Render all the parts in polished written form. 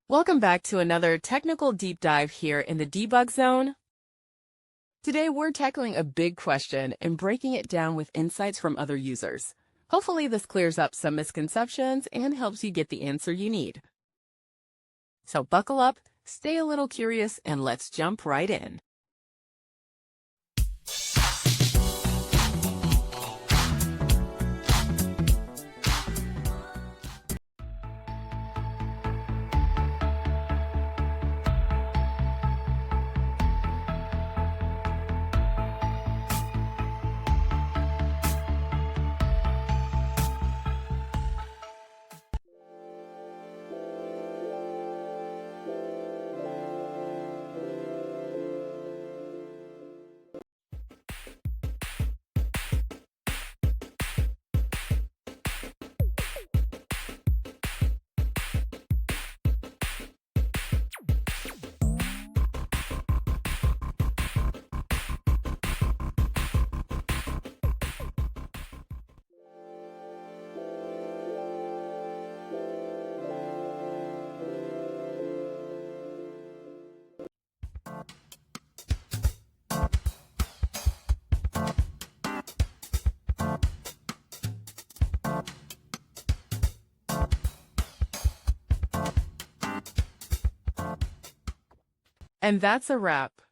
Welcome back to another technical deep dive here in the debug zone. Today we're tackling a big question and breaking it down with insights from other users. Hopefully this clears up some misconceptions and helps you get the answer you need. So buckle up, stay a little curious, and let's jump right in. And that's a wrap.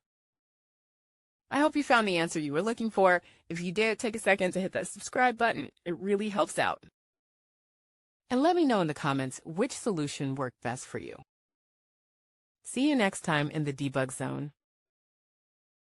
I hope you found the answer you were looking for. If you did, take a second to hit that subscribe button. It really helps out. And let me know in the comments which solution worked best for you. See you next time in the debug zone.